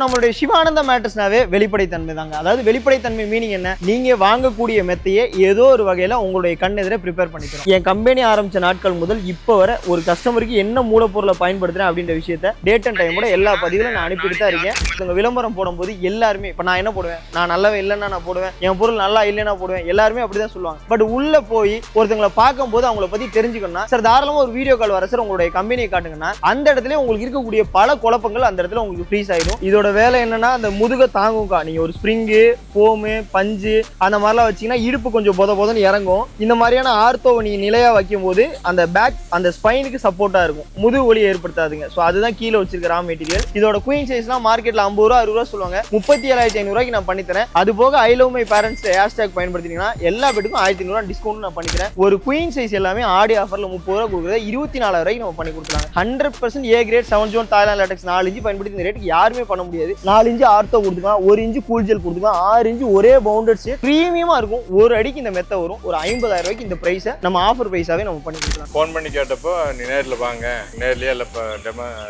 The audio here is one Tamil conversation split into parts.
நம்மளுடைய சிவானந்த மேட்ரஸ்னாவே வெளிப்படைத்தன்மை தாங்க. அதாவது வெளிப்படைத்தன்மை மீனிங் என்ன? நீங்க வாங்கக்கூடிய மெத்தையை ஏதோ ஒரு வகையில உங்களுடைய கண் எதிர ப்ரிப்பேர் பண்ணிக்கிறோம். என் கம்பெனி ஆரம்பிச்ச நாட்கள் முதல் இப்போ வர ஒரு கஸ்டமருக்கு என்ன மூலப்பொருளை பயன்படுத்துறேன் அப்படின்ற விஷயத்த டேட் அண்ட் டைமோட எல்லா பதிவுகளும் நான் அனுப்பிட்டு தான் இருக்கேன். உங்க விளம்பரம் போடும்போது எல்லாருமே இப்போ நான் என்ன போடுவேன், நான் நல்லாவே இல்லைன்னா நான் போடுவேன், என் பொருள் நல்லா இல்லைன்னா போடுவேன், எல்லாருமே அப்படிதான் சொல்லுவாங்க. பட் உள்ள போய் ஒருத்தங்களை பார்க்கும்போது அவங்கள பத்தி தெரிஞ்சுக்கணும்னா சார் தாராளமா ஒரு வீடியோ கால் வர சார் உங்களுடைய கம்பெனியை காட்டுங்கன்னா அந்த இடத்துல உங்களுக்கு இருக்கக்கூடிய பல குழப்பங்கள் அந்த இடத்துல உங்களுக்கு ஃப்ரீஸ் ஆயிடும். இதோட வேலை என்னன்னா அந்த முதுக தாங்கும்க்கா. நீங்க ஒரு ஸ்ப்ரிங்கு, ஃபோமு, பஞ்சு அந்த மாதிரிலாம் வச்சீங்கன்னா இடுப்பு கொஞ்சம் பொதன்னு இறங்கும். இந்த மாதிரியான ஆர்த்தோவை நீங்க நிலையா வைக்கும் போது அந்த பேக் அந்த ஸ்பைனுக்கு சப்போர்ட்டா இருக்கும், முதுகு வலி ஏற்படுத்தாதுங்க. ஸோ அதுதான் கீழே வச்சிருக்க ரா மெட்டீரியல். இதோட குயின் சைஸ்லாம் மார்க்கெட்ல 50 ரூபா 60 ரூபா சொல்லுவாங்க. 37,500 ரூபாய்க்கு நான் பண்ணித்தரேன். அது போக I love my parents hashtag பயன்படுத்தினீங்கன்னா எல்லா பேட்டுக்கும் 1,500 ரூபா டிஸ்கவுண்ட் நான் பண்ணிக்கிறேன். ஒரு குயின் சைஸ் எல்லாமே ஆடி ஆஃபர்ல 30 ரூபா கொடுக்குறது 24,000 ரூபாய்க்கு நம்ம பண்ணி கொடுத்துருக்காங்க. 100% A grade 7 zone Thailand latex 4 inch பயன்படுத்தி இந்த ரேட்டுக்கு யாருமே பண்ண முடியாது. 4 இன்ச்சு ஆர்த்தோ கொடுத்துக்கலாம், 1 இன்ச்சு கூல் ஜெல் கொடுத்துக்கலாம், 6 இன்ச்சு ஒரே பவுண்டட் செட் பிரீமியமா இருக்கும். ஒரு அடிக்கு இந்த மெத்த வரும். ஒரு 50,000 ரூபாய்க்கு இந்த பிரைஸை நம்ம ஆஃபர் பிரைஸாவே நம்ம பண்ணி கொடுக்கலாம். ஃபோன் பண்ணி கேட்டப்போ நீ நேரில் வாங்க, நேர்லயே இல்லை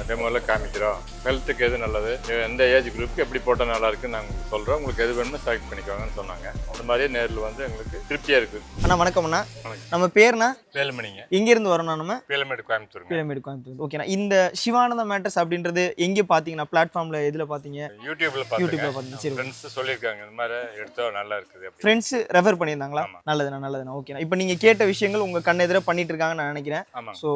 டெமோல காமிக்கிறோம், ஹெல்த்துக்கு எது நல்லது, எந்த ஏஜ் குரூப்புக்கு எப்படி போட்டால் நல்லா இருக்குன்னு நாங்கள் சொல்கிறோம், உங்களுக்கு எது வேணுமோ செலக்ட் பண்ணிக்கோங்கன்னு சொன்னாங்க. அந்த மாதிரியே நேரில் வந்து எங்களுக்கு திருப்தியாக இருக்குது. அண்ணா வணக்கம் அண்ணா. நம்ம பேர்னா வேலுமணிங்க. எங்கிருந்து வரோம்னா நம்ம வேலுமேடு கோயம்புத்தூர். வேலுமேடு கோயம்புத்தூர். ஓகேண்ணா. இந்த சிவானந்த மேட்ரஸ் அப்படின்றது எங்கே பார்த்தீங்கன்னா பிளாட்ஃபார்ம்ல எதுல பார்த்தீங்க? யூடியூப்ல பார்த்தீங்க. சரி, ஃப்ரெண்ட்ஸ் சொல்லியிருக்காங்க இந்த மாதிரி எடுத்தா நல்லா இருக்குது. ஃப்ரெண்ட்ஸ் ரெஃபர் பண்ணியிருந்தாங்களா? நல்லதுண்ணா நல்லதுண்ணா. ஓகேண்ணா. இப்போ நீங்க கேட்ட விஷயங்கள் உங்க கண் எதிர பண்ணிட்டு இருக்காங்கன்னு நான் நினைக்கிறேன். ஸோ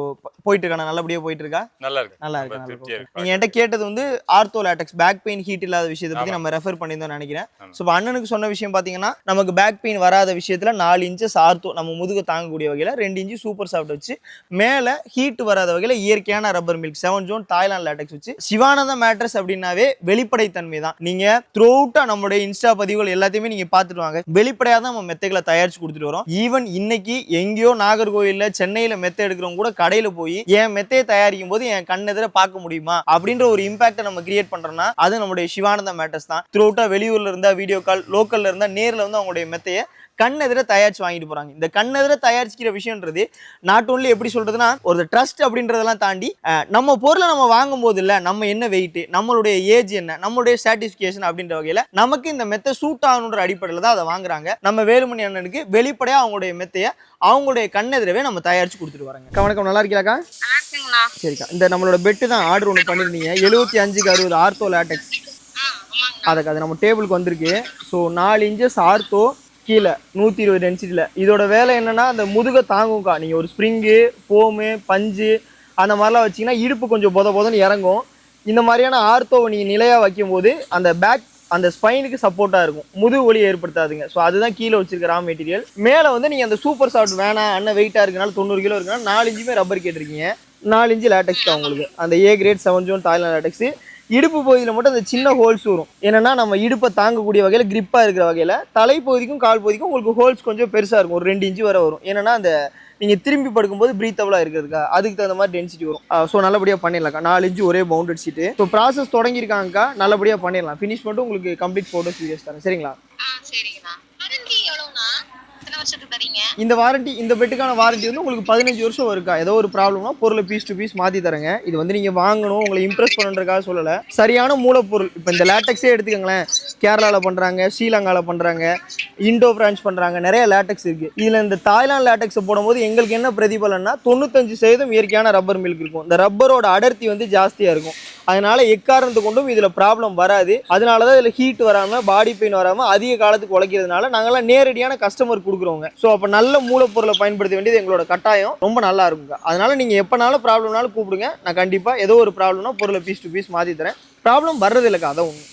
போயிட்டு இருக்காண்ணா, நல்லபடியா போயிட்டு இருக்கா? நல்லா இருக்கு. நீங்க என்கிட்ட கேட்டது வந்து ortho latex back pain heat இல்லாத விஷயத்தை பத்தி நம்ம ரெஃபர் பண்ணியிருந்தோம் நினைக்கிறேன். ஸோ இப்போ அண்ணனுக்கு சொன்ன விஷயம் பார்த்தீங்கன்னா நமக்கு பேக் பெயின் வராத விஷயத்துல 4 இன்ச்சஸ் ஆர்த்தோ நம்ம முதுகு தாங்கக்கூடிய வகையில் 2 இன்ச்சு சூப்பர் சாஃப்ட் வச்சு மேலே ஹீட் வராத வகையில் இயற்கையான rubber milk 7 zone Thailand latex வச்சு சிவானந்த மேட்ரஸ் அப்படின்னாவே வெளிப்படைத்தன்மை தான். நீங்க த்ரூ அவுட்டா நம்மளுடைய இன்ஸ்டா பதிவுகள் எல்லாத்தையுமே நீங்க பார்த்துட்டு வாங்க. வெளிப்படையா தான் நம்ம மெத்தைகளை தயாரிச்சு கொடுத்துட்டு வரோம். ஈவன் இன்னைக்கு எங்கேயோ நாகர்கோயில்ல சென்னையில மெத்தை எடுக்கிறவங்க கூட கடையில போய் என் மெத்தையை தயாரிக்கும் போது என் கண் எதிர பார்க்க முடியுமா அப்படின்ற ஒரு இம்பாக்டை நம்ம கிரியேட் பண்றோம்னா அது நம்மளுடைய சிவானந்த மேட்ரஸ் தான். த்ரூ அவுட்டா வெளியூர்ல இருந்தா வீடியோ கால், லோக்கல்ல இருந்தா நேர்ல வந்து அவங்களுடைய மெத்தையை கண்ணெதிர தயாரிச்சு வாங்கிட்டு போறாங்க. இந்த கண்ணெதிர தயாரிச்சுக்கிற விஷயம்ன்றது நாட் ஓன்லி எப்படி சொல்றதுன்னா ஒரு ட்ரஸ்ட் அப்படின்றதெல்லாம் தாண்டி நம்ம பொருளை நம்ம வாங்கும் போது இல்ல நம்ம என்ன வெயிட், நம்மளுடைய ஏஜ் என்ன, நம்மளுடைய சாட்டிஸ்பிகேஷன் அப்படின்ற வகையில நமக்கு இந்த மெத்தை சூட் ஆகணுன்ற அடிப்படையில் தான் அதை வாங்குறாங்க. நம்ம வேலுமணி அண்ணனுக்கு வெளிப்படையா அவங்களுடைய மெத்தையை அவங்களுடைய கண்ணெதிரவே நம்ம தயாரிச்சு கொடுத்துட்டு வராங்க. வணக்கம், நல்லா இருக்கீங்களா? சரிக்கா. இந்த நம்மளோட பெட்டு தான் ஆர்டர் ஒன்று பண்ணிருந்தீங்க 75க்கு 60 ஆர்த்தோ லேட்டக்ஸ். அதுக்கு அது நம்ம டேபிளுக்கு வந்திருக்கு. ஸோ 4 இன்ச்சஸ் ஆர்த்தோ, கீழே 120 டென்சிட்டியில். இதோட வேலை என்னன்னா அந்த முதுக தாங்கும்க்கா. நீங்கள் ஒரு ஸ்ப்ரிங்கு, ஃபோமு, பஞ்சு அந்த மாதிரிலாம் வச்சிங்கன்னா இடுப்பு கொஞ்சம் பொதன்னு இறங்கும். இந்த மாதிரியான ஆர்த்தோவை நீங்கள் நிலையாக வைக்கும் போது அந்த பேக் அந்த ஸ்பைனுக்கு சப்போர்ட்டாக இருக்கும், முதுகு வலி ஏற்படுத்தாதுங்க. ஸோ அதுதான் கீழே வச்சிருக்க ரா மெட்டீரியல். மேலே வந்து நீங்கள் அந்த சூப்பர் சாஃப்ட் வேணாம், அண்ணன் வெயிட்டாக இருக்கனால 90 கிலோ இருக்கனால 4 இன்ச்சுமே ரப்பர் கேட்டிருக்கீங்க. 4 இன்ச்சு லேட்டக்ஸ் தான் உங்களுக்கு. அந்த ஏ கிரேட் 7 ஜோன் தாய்லாந்து லேட்டக்ஸ். இடுப்பு பகுதியில் மட்டும் அந்த சின்ன ஹோல்ஸ் வரும். என்னன்னா நம்ம இடுப்பை தாங்கக்கூடிய வகையில் கிரிப்பா இருக்கிற வகையில் தலைப்பகுதிக்கும் கால் பகுதிக்கும் உங்களுக்கு ஹோல்ஸ் கொஞ்சம் பெருசாக இருக்கும். ஒரு 2 இன்ச்சு வரை வரும். ஏன்னா அந்த நீங்கள் திரும்பி படுக்கும்போது பிரீத்தபிளாக இருக்கிறதுக்கா அதுக்கு தகுந்த மாதிரி டென்சிட்டி வரும். ஸோ நல்லபடியாக பண்ணிடலாம்க்கா. 4 இன்ச்சு ஒரே பவுண்டட் சீட்டு. ஸோ ப்ராசஸ் தொடங்கியிருக்காங்கக்கா, நல்லபடியாக பண்ணிடலாம். ஃபினிஷ் மட்டும் உங்களுக்கு கம்ப்ளீட் ஃபோட்டோஸ் வீடியோஸ் தரேன். சரிங்களா? இந்த வாரண்டி, இந்த பெட்டுக்கான வாரண்டி வந்து உங்களுக்கு 15 வருஷம் இருக்கா. ஏதோ ஒரு ப்ராப்ளம்னா பொருளை பீஸ் டு பீஸ் மாற்றி தரங்க. இது வந்து நீங்கள் வாங்கணும் உங்களை இம்ப்ரெஸ் பண்ணுறதுக்காக சொல்லலை. சரியான மூலப்பொருள். இப்போ இந்த லேட்டக்ஸே எடுத்துக்கங்களேன், கேரளாவில் பண்ணுறாங்க, ஸ்ரீலங்காவில் பண்ணுறாங்க, இண்டோ பிரான்ச் பண்ணுறாங்க, நிறைய லேட்டக்ஸ் இருக்குது. இதில் இந்த தாய்லாந்து லேட்டக்ஸை போடும்போது எங்களுக்கு என்ன பிரதிபலன்னா 95% இயற்கையான ரப்பர் மில்க் இருக்கும். இந்த ரப்பரோட அடர்த்தி வந்து ஜாஸ்தியாக இருக்கும். அதனால எக்காரணத்து கொண்டும் இதில் ப்ராப்ளம் வராது. அதனால தான் இதில் ஹீட் வராமல், பாடி பெயின் வராமல் அதிக காலத்துக்கு உழைக்கிறதுனால நாங்கள்லாம் நேரடியான கஸ்டமர் கொடுக்குறோங்க. ஸோ அப்போ நல்ல மூலப்பொருளை பயன்படுத்த வேண்டியது எங்களோட கட்டாயம். ரொம்ப நல்லா இருக்குங்க. அதனால நீங்கள் எப்போனாலும் ப்ராப்ளம்னாலும் கூப்பிடுங்க. நான் கண்டிப்பாக ஏதோ ஒரு ப்ராப்ளம்னா பொருளை பீஸ் டு பீஸ் மாற்றி தரேன். ப்ராப்ளம் வர்றது இல்லைக்கா, அதான் ஒன்று.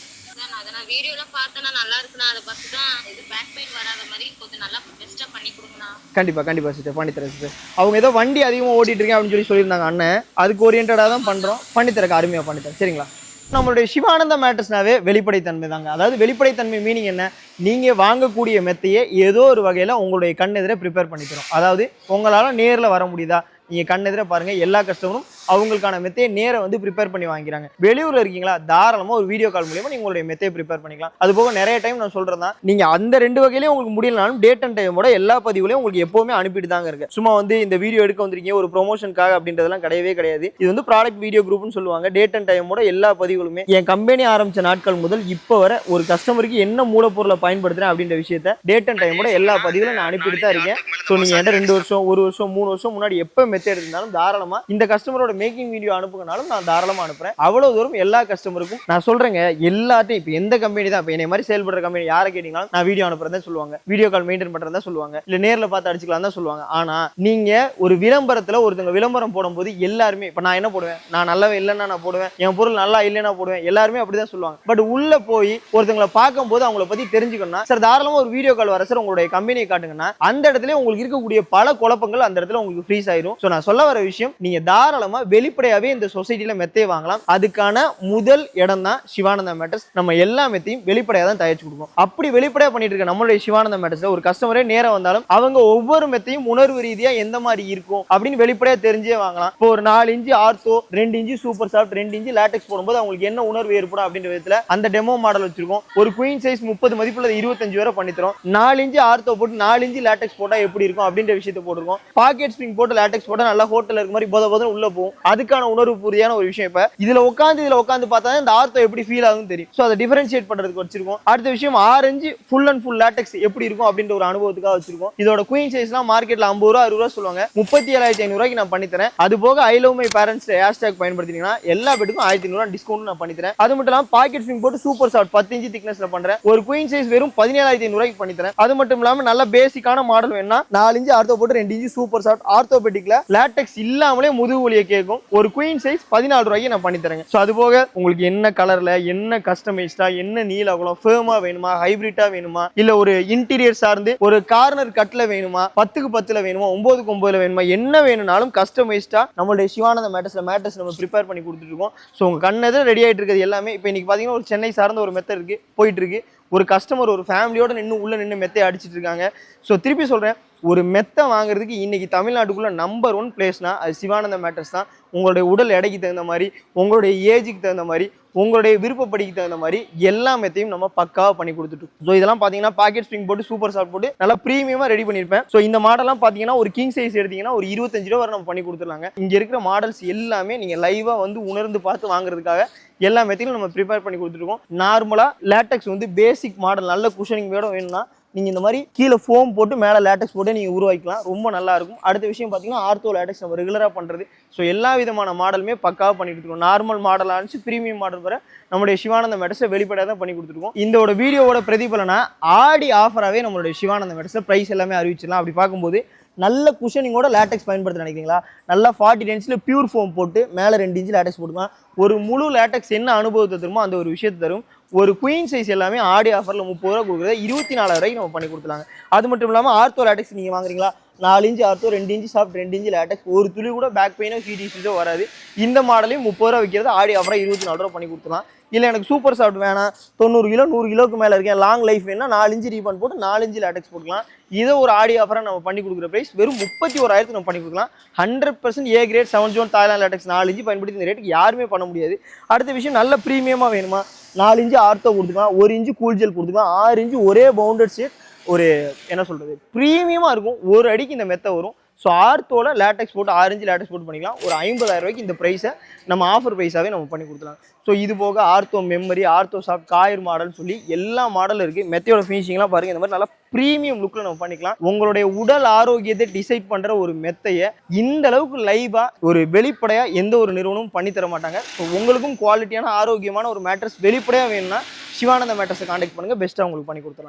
கண்டிப்பாக சிஸ்டர் பண்ணித்தரேன் சிஸ்டர். அவங்க ஏதோ வண்டி அதிகமாக ஓட்டிட்டு இருக்கேன் அப்படின்னு சொல்லியிருந்தாங்க அண்ணன். அதுக்கு ஓரியன்டாக தான் பண்ணுறோம். பண்ணித்தரக்கு அருமையாக பண்ணித்தரேன். சரிங்களா? நம்மளுடைய சிவானந்த மேட்ரஸ்னாவே வெளிப்படைத்தன்மை தாங்க. அதாவது வெளிப்படைத்தன்மை மீனிங் என்ன? நீங்கள் வாங்கக்கூடிய மெத்தையை ஏதோ ஒரு வகையில் உங்களுடைய கண் எதிர ப்ரிப்பேர் பண்ணிக்கிறோம். அதாவது உங்களால் நேரில் வர முடியுதா, நீங்கள் கண் எதிர பாருங்கள். எல்லா கஸ்டமரும் அவங்களுக்கான மெத்தையை நேர வந்து ப்ரிப்பேர் பண்ணி வாங்கிக்கிறாங்க. வெளியூர்ல இருக்கீங்களா, தாராளமா ஒரு வீடியோ கால் மூலமா நீங்க உங்களுடைய மெத்தையை ப்ரிப்பேர் பண்ணிக்கலாம். அது போக நிறைய டைம் நான் சொல்றேன் தான், நீங்க அந்த 2 வகையிலேயே உங்களுக்கு முடியலனாலும் டேட் அண்ட் டைமோட எல்லா பதிவுலையும் உங்களுக்கு எப்பவுமே அனுப்பிட்டு தாங்க இருக்கு. சும்மா வந்து இந்த வீடியோ எடுக்க வந்திருக்கீங்க ஒரு ப்ரொமோஷனுக்காக அப்படின்றதெல்லாம் கிடையவே கிடையாது. இது வந்து ப்ராடக்ட் வீடியோ குரூப்னு சொல்லுவாங்க. டேட் அண்ட் டைமோட எல்லா பதிவுகளுமே என் கம்பெனி ஆரம்பிச்ச நாட்கள் முதல் இப்போ வர ஒரு கஸ்டமருக்கு என்ன மூலப்பொருளை பயன்படுத்துறேன் அப்படின்ற விஷயத்த டேட் அண்ட் டைமோட எல்லா பதிவுகளும் நான் அனுப்பிட்டு தான் இருக்கேன். ஸோ நீங்க என்கிட்ட 2 வருஷம் 1 வருஷம் 3 வருஷம் முன்னாடி எப்போ மெத்தட் இருந்தாலும் தாராளமா இந்த கஸ்டமரோட மேக்கிங் வீடியோ அனுப்புனாலும் நான் தாராளமா அனுப்புறேன். அவ்வளவு தூரம் எல்லா கஸ்டமருக்கும் நான் சொல்றேங்க. எல்லாத்தையும் இப்போ எந்த கம்பெனி தான் இப்போ என்னை மாதிரி செயல்படுற கம்பெனி யாரை கேட்டீங்கன்னா நான் வீடியோ அனுப்புறதா சொல்லுவாங்க, வீடியோ கால் மெயின்டைன் பண்றதா சொல்லுவாங்க, இல்ல நேர்ல பார்த்து அடிச்சுக்கலாம் தான் சொல்லுவாங்க. ஆனா நீங்க ஒரு விளம்பரத்துல ஒருத்தங்க விளம்பரம் போடும்போது எல்லாருமே இப்ப நான் என்ன போடுவேன், நான் நல்லாவே இல்லைன்னா நான் போடுவேன், என் பொருள் நல்லா இல்லைன்னா போடுவேன், எல்லாருமே அப்படிதான் சொல்லுவாங்க. பட் உள்ள போய் ஒருத்தங்களை பார்க்கும்போது அவங்கள பத்தி தெரிஞ்சுக்கணும்னா சார் தாராளமா ஒரு வீடியோ கால் வர சார் உங்களுடைய கம்பெனியை காட்டுங்கன்னா அந்த இடத்துல உங்களுக்கு இருக்கக்கூடிய பல குழப்பங்கள் அந்த இடத்துல உங்களுக்கு ஃப்ரீஸ் ஆயிரும். ஸோ நான் சொல்ல வர விஷயம், நீங்க தாராளமா வெளிப்படையாவே இந்த சொசைட்டில மெத்தையை வாங்கலாம். அதுக்கான முதல் இடம் தான் சிவானந்தா மேட்டர்ஸ். நம்ம எல்லா மெத்தையும் வெளிப்படையா தான் தயாரிச்சு கொடுக்கும். அப்படி வெளிப்படையா பண்ணிட்டு இருக்க நம்மளுடைய சிவானந்தா மேட்டர்ஸ்ல ஒரு கஸ்டமரே நேரம் வந்தாலும் அவங்க ஒவ்வொரு மெத்தையும் உணர்வு ரீதியா எந்த மாதிரி இருக்கும் அப்படின்னு வெளிப்படையா தெரிஞ்சே வாங்கலாம். இப்போ ஒரு 4 inch ortho, 2 inch super soft, 2 inch LaTeX போடும்போது அவங்களுக்கு என்ன உணர்வு ஏற்படும் அப்படின்ற விதத்துல அந்த டெமோ மாடல் வச்சிருக்கோம். ஒரு குயின் சைஸ் 30 மதிப்புள்ள 25 வரை பண்ணி தரோம். 4 இன்ச்சு ஆர்த்தோ போட்டு 4 இன்ச்சு லேட்டெக்ஸ் போட்டா எப்படி இருக்கும் அப்படின்ற விஷயத்தை போட்டுருக்கோம். பாக்கெட் ஸ்ப்ரிங் போட்டு லேட்டெக்ஸ் போட்டா நல்லா ஹோட்டல்ல இருக்க மாதிரி போத உள்ள போகும். அதுக்கான உணர்வு பூர்த்தியான ஒரு விஷயம். இப்ப இதுல உட்காந்து பார்த்தா இந்த ஆர்த்தோ எப்படி ஃபீல் ஆகும்னு தெரியும். சோ அதை டிஃபரன்ஷியேட் பண்றதுக்கு வச்சிருக்கோம். அடுத்த விஷயம் orange full and full LaTeX எப்படி இருக்கும் அப்படின்ற ஒரு அனுபவத்துக்காக வச்சிருக்கோம். இதோட குயின் சைஸ்லாம் மார்க்கெட்ல 50 ரூபா 60 ரூபா சொல்லுவாங்க. 37,500 ரூபாய்க்கு நான் பண்ணி தரேன். அது போக I love my parents hashtag பயன்படுத்தினீங்கன்னா எல்லா பெட்டுக்கும் 1,500 ரூபாய் டிஸ்கவுண்ட் நான் பண்ணி தரேன். அது மட்டும் இல்லாம பாக்கெட் ஸ்ப்ரிங் போட்டு சூப்பர் சாஃப்ட் 10 இன்ச் திக்னஸ்ல பண்றேன். ஒரு குயின் சைஸ் வெறும் 17,500 ரூபாய்க்கு பண்ணி தரேன். அது மட்டும் இல்லாம நல்ல பேசிக்கான மாடல் வேணும்னா 4 இன்ச் ஆர்த்தோ போட்டு 2 இன்ச் சூப்பர் சாஃப்ட் ஆர்த்தோபெடிக்ல லேட்டெக்ஸ் இல்லாமலே முதுகு வலியை கேட்கும். ஒரு குயின் சைஸ் 14 ரூபாய்க்கு நான் பண்ணி தரேன். சோ அது போக உங்களுக்கு என்ன கலர்ல, என்ன கஸ்டமைஸ்டா, என்ன நீல அகலம், ஃபேமா வேணுமா, ஹைபிரிட்டா வேணுமா, இல்ல ஒரு இன்டீரியர் சார்ந்து ஒரு கார்னர் கட்ல வேணுமா, 10க்கு 10ல வேணுமா, 9க்கு 9ல வேணுமா, என்ன வேணும்னாலும் கஸ்டமைஸ்டா நம்மளுடைய சிவானந்தா மேட்டர்ஸ் நம்ம ப்ரிப்பேர் பண்ணி கொடுத்துட்டு இருக்கோம். ஸோ உங்க கண்ணெதிர ரெடி ஆயிட்டு இருக்கிறது எல்லாமே இப்போ இன்னைக்கு பாத்தீங்கன்னா ஒரு சென்னை சார்ந்த ஒரு மெத்தட் இருக்கு போயிட்டு இருக்கு. ஒரு கஸ்டமர் ஒரு ஃபேமிலியோட நின்று மெத்தை அடிச்சிட்டு இருக்காங்க. ஸோ திருப்பி சொல்றேன், ஒரு மெத்தை வாங்குறதுக்கு இன்னைக்கு தமிழ்நாட்டுக்குள்ள நம்பர் 1 பிளேஸ்னா அது சிவானந்தா மேட்டர்ஸ் தான். உங்களுடைய உடல் எடைக்கு தகுந்த மாதிரி, உங்களுடைய ஏஜுக்கு தகுந்த மாதிரி, உங்களுடைய விருப்பப்படிக்கு தகுந்த மாதிரி எல்லா மெத்தையும் நம்ம பக்காவாக பண்ணி கொடுத்துட்டோம். ஸோ இதெல்லாம் பார்த்தீங்கன்னா பாக்கெட் ஸ்ப்ரிங் போட்டு சூப்பர் சாஃப்ட் போட்டு நல்லா ப்ரீமியமாக ரெடி பண்ணியிருப்பேன். ஸோ இந்த மாடலாம் பார்த்தீங்கன்னா ஒரு கிங் சைஸ் எடுத்தீங்கன்னா ஒரு 25 ரூபா வரை நம்ம பண்ணி கொடுத்துருலாங்க. இங்கே இருக்கிற மாடல்ஸ் எல்லாமே நீங்கள் லைவாக வந்து உணர்ந்து பார்த்து வாங்குறதுக்காக எல்லா மெத்தையும் நம்ம ப்ரிப்பேர் பண்ணி கொடுத்துருக்கோம். நார்மலாக லேட்டெக்ஸ் வந்து பேசிக் மாடல் நல்ல குஷனிங் வேணும் வேணும்னா நீங்கள் இந்த மாதிரி கீழே ஃபோம் போட்டு மேலே லேட்டெக்ஸ் போட்டு நீங்கள் உருவாக்கிக்கலாம். ரொம்ப நல்லா இருக்கும். அடுத்த விஷயம் பார்த்தீங்கன்னா ஆர்த்தோ லேட்டெக்ஸ் நம்ம ரெகுலராக பண்ணுறது. ஸோ எல்லா விதமான மாடலுமே பக்காவாக பண்ணிட்டு இருக்கோம். நார்மல் மாடல் ஆரம்பிச்சு ப்ரீமியம் மாடல் வர நம்மளுடைய சிவானந்தா மேட்டர்ஸை வெளிப்படையாக தான் பண்ணி கொடுத்துருக்கோம். இந்த வீடியோவோட பிரதிபலனா ஆடி ஆஃபராகவே நம்மளுடைய சிவானந்தா மேட்டர்ஸில் ப்ரைஸ் எல்லாமே அறிவிச்சிடலாம். அப்படி பார்க்கும்போது நல்ல குஷனிங்கோட லேட்டெக்ஸ் பயன்படுத்த நினைக்கிறீங்களா, நல்லா 40 இன்ச்சில் பியூர் ஃபோம் போட்டு மேலே 2 இன்ச் லேட்டெக்ஸ் போட்டுக்கலாம். ஒரு முழு லேட்டெக்ஸ் என்ன அனுபவத்தை தருமோ அந்த ஒரு விஷயத்தை தரும். ஒரு குயின் சைஸ் எல்லாமே ஆடி ஆஃபரில் 30 ரூபா கொடுக்குறத 24,000 ரூபாய்க்கு நம்ம பண்ணி கொடுத்துலாங்க. அது மட்டும் இல்லாமல் ஆர்த்தோ லேட்டெக்ஸ் நீங்கள் வாங்குறீங்களா, 4 inch ortho, 2 inch soft, 2 inch LaTeX, ஒரு துளி கூட பேக் பெயினோ ஹீட் இஷ்யூஸோ வராது. இந்த மாடலையும் 30 ரூபா விற்கிறது ஆடி ஆஃபராக 24 ரூபா பண்ணி கொடுத்துலாம். இல்லை எனக்கு சூப்பர் சாஃப்ட் வேணாம், 90 கிலோ 100 கிலோக்கு மேலே இருக்கேன், லாங் லைஃப் வேணும்னா 4 இன்ச் ரீபன் போட்டு 4 இன்ச் லேட்டெக்ஸ் போட்டுக்கலாம். இதை ஒரு ஆடி ஆஃபராக நம்ம பண்ணி கொடுக்குற ப்ரைஸ் வெறும் 31,000 நம்ம பண்ணி கொடுக்கலாம். 100% A grade 7 zone Thailand latex 4 inch பயன்படுத்தி இந்த ரேட்டுக்கு யாருமே பண்ண முடியாது. அடுத்த விஷயம், நல்ல ப்ரீமியமாக வேணுமா, 4 இன்ச் ஆர்த்தோ கொடுத்துக்கலாம், 1 இன்ச் கூல் ஜெல் கொடுத்துக்கலாம், 6 இன்ச் ஒரே பவுண்டட் ஷீட், ஒரு என்ன சொல்கிறது ப்ரீமியமாக இருக்கும். ஒரு அடிக்கு இந்த மெத்தை வரும். ஸோ ஆர்த்தோட லேட்டெக்ஸ் போட்டு 6 இன்ச் லேட்டெக்ஸ் போட்டு பண்ணிக்கலாம். ஒரு 50,000 ரூபாய்க்கு இந்த ப்ரைஸை நம்ம ஆஃபர் ப்ரைஸாகவே நம்ம பண்ணி கொடுத்துலாம். ஸோ இது போக ortho memory, ortho soft, coir மாடல்னு சொல்லி எல்லா மாடலும் இருக்குது. மெத்தையோட ஃபினிஷிங்லாம் பாருங்கள். இந்த மாதிரி நல்லா ப்ரீமியம் லுக்கில் நம்ம பண்ணிக்கலாம். உங்களுடைய உடல் ஆரோக்கியத்தை டிசைட் பண்ணுற ஒரு மெத்தையை இந்த அளவுக்கு லைவாக ஒரு வெளிப்படையாக எந்த ஒரு நிறுவனமும் பண்ணி தர மாட்டாங்க. ஸோ உங்களுக்கும் குவாலிட்டியான ஆரோக்கியமான ஒரு மேட்ரஸ் வெளிப்படையாக வேணும்னா சிவானந்தா மேட்டர்ஸை கான்டாக்ட் பண்ணுங்கள். பெஸ்ட்டாக உங்களுக்கு பண்ணி கொடுத்துருவாங்க.